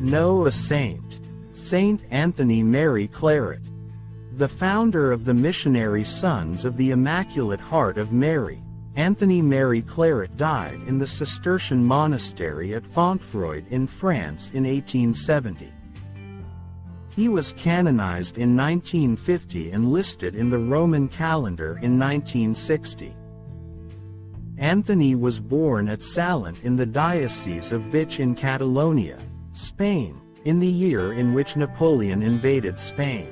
No, a saint. Saint Anthony Mary Claret, the founder of the Missionary Sons of the Immaculate Heart of Mary. Anthony Mary Claret died in the Cistercian monastery at Fontfroide in France in 1870. He was canonized in 1950 and listed in the Roman calendar in 1960. Anthony was born at Salent in the Diocese of Vich in Catalonia, Spain, in the year in which Napoleon invaded Spain.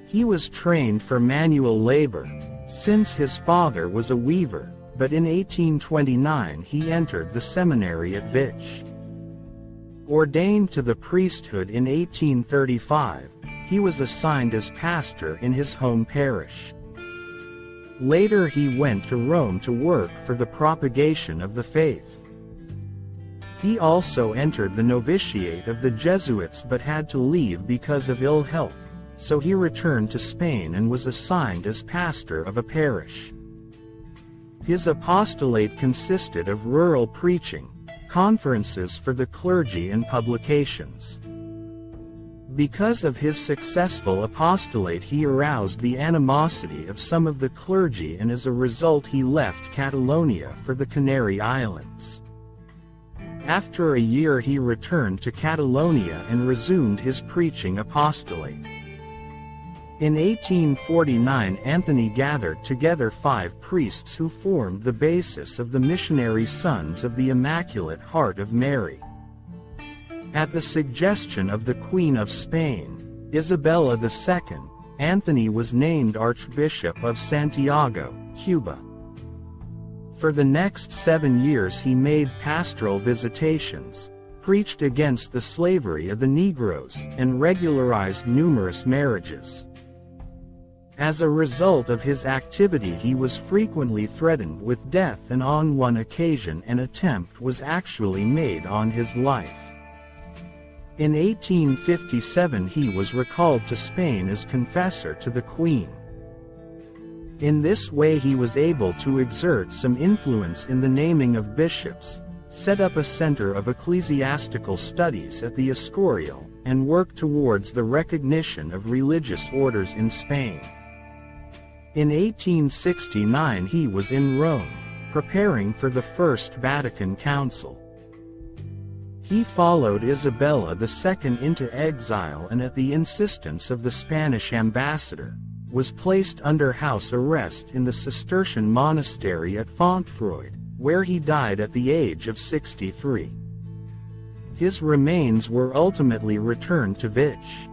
He was trained for manual labor, since his father was a weaver, but in 1829 he entered the seminary at Vich. Ordained to the priesthood in 1835, he was assigned as pastor in his home parish. Later he went to Rome to work for the propagation of the faith. He also entered the novitiate of the Jesuits but had to leave because of ill health, so he returned to Spain and was assigned as pastor of a parish. His apostolate consisted of rural preaching, conferences for the clergy and publications. Because of his successful apostolate he aroused the animosity of some of the clergy, and as a result he left Catalonia for the Canary Islands. After a year he returned to Catalonia and resumed his preaching apostolate. In 1849 Anthony gathered together 5 priests who formed the basis of the Missionary Sons of the Immaculate Heart of Mary. At the suggestion of the Queen of Spain, Isabella II, Anthony was named Archbishop of Santiago, Cuba. For the next 7 years he made pastoral visitations, preached against the slavery of the Negroes, and regularized numerous marriages. As a result of his activity he was frequently threatened with death, and on one occasion an attempt was actually made on his life. In 1857 he was recalled to Spain as confessor to the Queen. In this way he was able to exert some influence in the naming of bishops, set up a center of ecclesiastical studies at the Escorial, and work towards the recognition of religious orders in Spain. In 1869 he was in Rome, preparing for the First Vatican Council. He followed Isabella II into exile and at the insistence of the Spanish ambassador, was placed under house arrest in the Cistercian monastery at Fontfroide, where he died at the age of 63. His remains were ultimately returned to Vich.